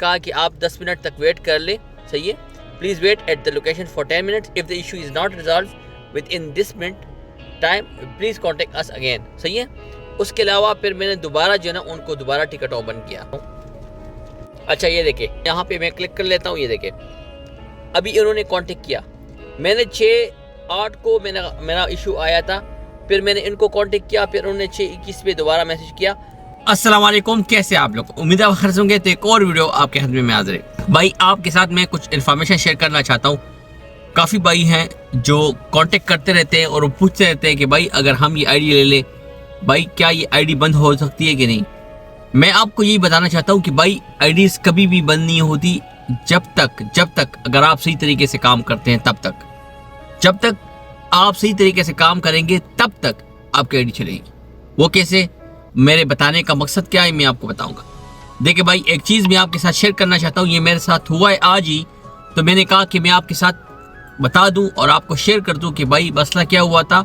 कहा कि आप 10 मिनट तक वेट कर ले, सही है। Please wait at the location for 10 minutes. If the issue is not resolve within this minute time please contact us again, सही है। उसके अलावा फिर मैंने दोबारा जो है ना उनको दोबारा टिकट ओपन किया। अच्छा ये देखे, यहाँ पे मैं क्लिक कर लेता हूँ। ये देखे अभी इन्होंने कांटेक्ट किया, मैंने 6/8 को मेरा इशू आया था, फिर मैंने इनको कांटेक्ट किया, फिर उन्होंने 6:21 पे दोबारा मैसेज किया। अस्सलाम वालेकुम, कैसे आप लोग? उम्मीद है खैर होंगे। तो एक और वीडियो आपके हाथ में हाजिर है। भाई आपके साथ मैं कुछ इन्फॉर्मेशन शेयर करना चाहता हूँ। काफ़ी भाई हैं जो कांटेक्ट करते रहते हैं और वो पूछते रहते हैं कि भाई अगर हम ये आईडी ले लें, भाई क्या ये आईडी बंद हो सकती है कि नहीं। मैं आपको यही बताना चाहता हूँ कि भाई आईडीज कभी भी बंद नहीं होती जब तक अगर आप सही तरीके से काम करते हैं, जब तक आप सही तरीके से काम करेंगे तब तक आपकी आईडी चलेगी। वो कैसे, मेरे बताने का मकसद क्या है मैं आपको बताऊंगा। देखिए भाई एक चीज़ मैं आपके साथ शेयर करना चाहता हूँ, ये मेरे साथ हुआ है आज ही, तो मैंने कहा कि मैं आपके साथ बता दूं और आपको शेयर कर दूं कि भाई मसला क्या हुआ था।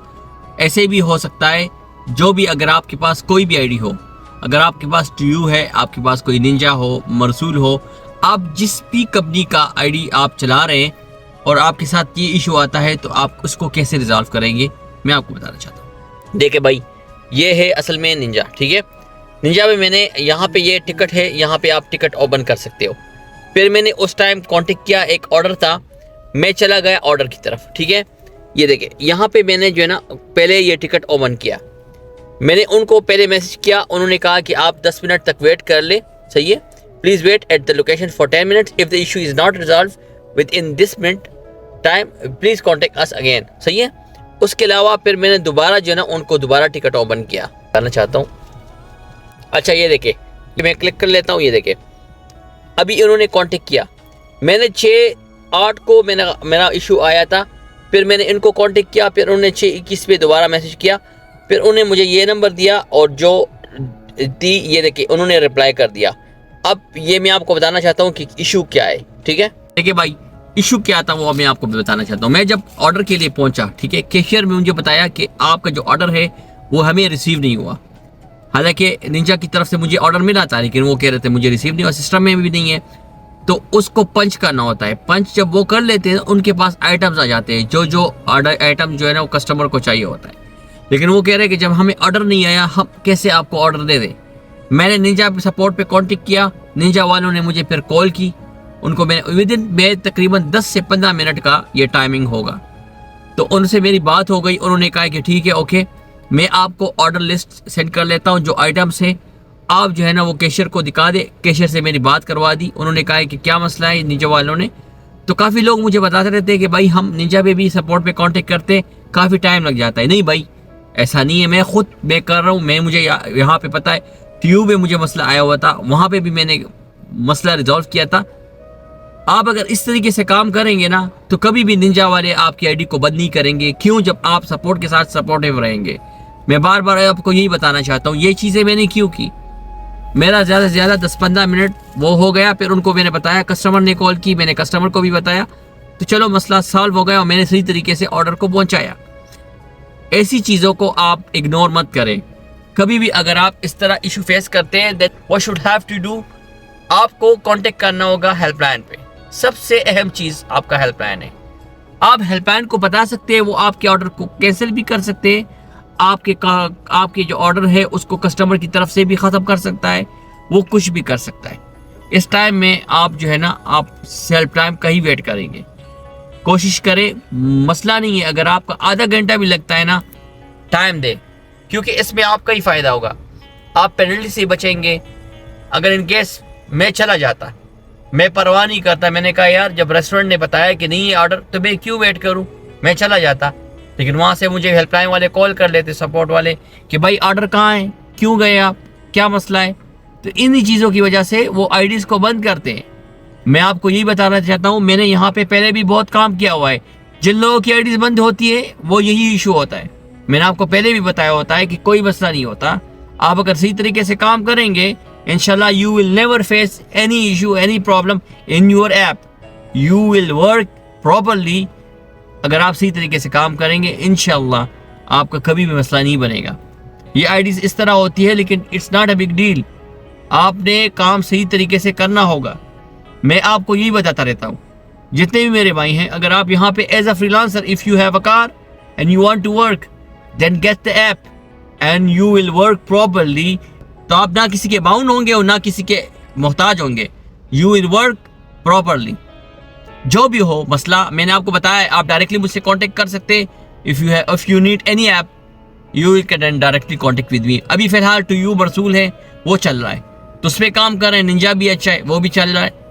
ऐसे भी हो सकता है जो भी, अगर आपके पास कोई भी आईडी हो, अगर आपके पास TU है, आपके पास कोई निंजा हो, मरसूल हो, आप जिस भी कंपनी का आईडी आप चला रहे हैं और आपके साथ ये इशू आता है तो आप उसको कैसे रिजॉल्व करेंगे मैं आपको बताना चाहता हूँ। देखिए भाई ये है असल में निंजा, ठीक है। निंजा में मैंने यहाँ पे ये टिकट है, यहाँ पे आप टिकट ओपन कर सकते हो। फिर मैंने उस टाइम कांटेक्ट किया, एक ऑर्डर था, मैं चला गया ऑर्डर की तरफ, ठीक है। ये देखिए यहाँ पे मैंने जो है ना पहले ये टिकट ओपन किया, मैंने उनको पहले मैसेज किया, उन्होंने कहा कि आप 10 मिनट तक वेट कर ले, सही है। Please wait at the location for 10 minutes. If the issue is not resolve within this minute time please contact us again, सही है। उसके अलावा फिर मैंने दोबारा जो है ना उनको दोबारा टिकट ओपन किया करना चाहता हूँ। अच्छा ये देखे, मैं क्लिक कर लेता हूँ। ये देखे अभी इन्होंने कांटेक्ट किया, मैंने 6/8 को मेरा इशू आया था, फिर मैंने इनको कांटेक्ट किया, फिर उन्होंने 6:21 पे दोबारा मैसेज किया, फिर उन्होंने मुझे ये नंबर दिया और जो दी ये देखिए उन्होंने रिप्लाई कर दिया। अब ये मैं आपको बताना चाहता हूँ कि इशू क्या है, ठीक है। देखिए भाई इशू क्या था वो मैं आपको बताना चाहता हूँ। मैं जब ऑर्डर के लिए पहुंचा, ठीक है, कैशियर में मुझे बताया कि आपका जो ऑर्डर है वो हमें रिसीव नहीं हुआ। हालांकि निंजा की तरफ से मुझे ऑर्डर मिला था, लेकिन वो कह रहे थे मुझे रिसीव नहीं हुआ, सिस्टम में भी नहीं है। तो उसको पंच करना होता है। पंच जब वो कर लेते हैं उनके पास आइटम्स आ जाते हैं, जो ऑर्डर आइटम जो है ना वो कस्टमर को चाहिए होता है। लेकिन वो कह रहे हैं कि जब हमें ऑर्डर नहीं आया हम कैसे आपको ऑर्डर दे दें। मैंने निंजा सपोर्ट पे कांटेक्ट किया, निंजा वालों ने मुझे फिर कॉल की, उनको मैंने विदिन तकरीबन 10 से 15 मिनट का ये टाइमिंग होगा। तो उनसे मेरी बात हो गई, उन्होंने कहा कि ठीक है ओके, मैं आपको ऑर्डर लिस्ट सेंड कर लेता हूँ, जो आइटम्स है आप जो है ना वो कैशियर को दिखा दे। कैशियर से मेरी बात करवा दी, उन्होंने कहा कि क्या मसला है निंजा वालों ने। तो काफ़ी लोग मुझे बताते रहते हैं कि भाई हम निंजा पे भी सपोर्ट पे कांटेक्ट करते हैं, काफ़ी टाइम लग जाता है। नहीं भाई ऐसा नहीं है, मैं खुद कर रहा हूँ। मुझे यहाँ पे पता है TU पे मुझे मसला आया हुआ था, वहाँ पे भी मैंने मसला रिजॉल्व किया था। आप अगर इस तरीके से काम करेंगे ना तो कभी भी निंजा वाले आपकी आईडी को बंद नहीं करेंगे। क्यों? जब आप सपोर्ट के साथ सपोर्टिव रहेंगे। मैं बार बार आपको यही बताना चाहता हूँ, ये चीज़ें मैंने क्यों की। मेरा ज़्यादा से ज़्यादा 10-15 मिनट वो हो गया, फिर उनको मैंने बताया, कस्टमर ने कॉल की, मैंने कस्टमर को भी बताया, तो चलो मसला सॉल्व हो गया और मैंने सही तरीके से ऑर्डर को पहुँचाया। ऐसी चीज़ों को आप इग्नोर मत करें कभी भी। अगर आप इस तरह इशू फेस करते हैं that what should have to do, आपको कांटेक्ट करना होगा हेल्पलाइन पे। सबसे अहम चीज़ आपका हेल्पलाइन है। आप हेल्पलाइन को बता सकते हैं, वो आपके ऑर्डर को कैंसिल भी कर सकते हैं, आपके जो ऑर्डर है उसको कस्टमर की तरफ से भी ख़त्म कर सकता है, वो कुछ भी कर सकता है। इस टाइम में आप जो है ना आप हेल्पलाइन का ही वेट करेंगे, कोशिश करें। मसला नहीं है, अगर आपका आधा घंटा भी लगता है ना टाइम दे, क्योंकि इसमें आपका ही फ़ायदा होगा, आप पेनल्टी से बचेंगे। अगर इन केस मैं चला जाता, मैं परवाह नहीं करता, मैंने कहा यार जब रेस्टोरेंट ने बताया कि नहीं है ऑर्डर तो मैं क्यों वेट करूं, मैं चला जाता। लेकिन वहाँ से मुझे हेल्पलाइन वाले कॉल कर लेते, सपोर्ट वाले, कि भाई ऑर्डर कहाँ है, क्यों गए आप, क्या मसला है। तो इन्हीं चीज़ों की वजह से वो आईडीज़ को बंद करते हैं। मैं आपको यही बताना चाहता हूँ, मैंने यहाँ पे पहले भी बहुत काम किया हुआ है। जिन लोगों की आईडीज़ बंद होती है वो यही इशू होता है। मैंने आपको पहले भी बताया होता है कि कोई मसला नहीं होता। आप अगर सही तरीके से काम करेंगे इंशाल्लाह you will never face any issue, any problem in your app. You will work properly. अगर आप सही तरीके से काम करेंगे इंशाल्लाह आपका कभी भी मसला नहीं बनेगा। ये आईडीज़ इस तरह होती है, लेकिन it's not a big deal. आपने काम सही तरीके से करना होगा। मैं आपको यही बताता रहता हूँ, जितने भी मेरे भाई हैं, अगर आप यहाँ पे as a freelancer if you have a car and you want to work, then get the app and you will work properly. तो आप ना किसी के बाउंड होंगे और ना किसी के मोहताज होंगे, यू विल वर्क प्रॉपरली। जो भी हो मसला, मैंने आपको बताया, आप डायरेक्टली मुझसे कांटेक्ट कर सकते हैं। If you need any app you can directly contact with me. अभी फिलहाल टू यू मरसूल है, वो चल रहा है, तो उस पर काम कर रहे हैं। निंजा भी अच्छा है, वो भी चल रहा है।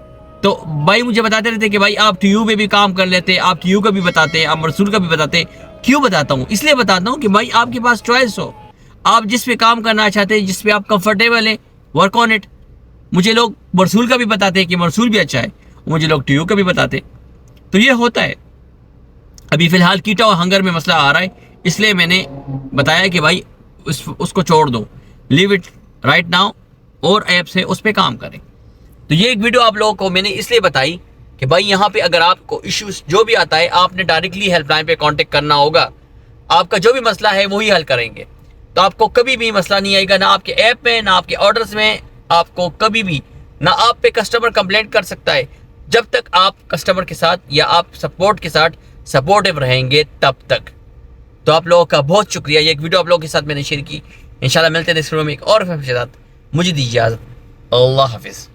तो भाई मुझे बताते रहते कि भाई आप टू यू पे भी काम कर लेते, आप टू यू का भी बताते, आप मरसूल का भी बताते। क्यों बताता हूँ? इसलिए बताता हूँ कि भाई आपके पास चॉइस हो, आप जिस पे काम करना चाहते हैं, जिस पे आप कंफर्टेबल हैं, वर्क ऑन इट। मुझे लोग मरसूल का भी बताते हैं कि मरसूल भी अच्छा है, मुझे लोग टू यू का भी बताते। तो ये होता है। अभी फिलहाल कीटा और हंगर में मसला आ रहा है, इसलिए मैंने बताया कि भाई उसको छोड़ दो, लीव इट राइट नाउ, और ऐप से उस पर काम करें। तो ये एक वीडियो आप लोगों को मैंने इसलिए बताई कि भाई यहाँ पे अगर आपको इश्यूज जो भी आता है, आपने डायरेक्टली हेल्पलाइन पे कांटेक्ट करना होगा। आपका जो भी मसला है वही हल करेंगे, तो आपको कभी भी मसला नहीं आएगा, ना आपके ऐप में, ना आपके ऑर्डर्स में। आपको कभी भी ना आप पे कस्टमर कंप्लेंट कर सकता है, जब तक आप कस्टमर के साथ या आप सपोर्ट के साथ सपोर्टिव रहेंगे तब तक। तो आप लोगों का बहुत शुक्रिया। ये एक वीडियो आप लोगों के साथ मैंने शेयर की। इंशाल्लाह मिलते हैं नेक्स्ट वीडियो में एक और फिल्म के साथ। मुझे दीजिए इजाज़त। अल्लाह हाफिज़।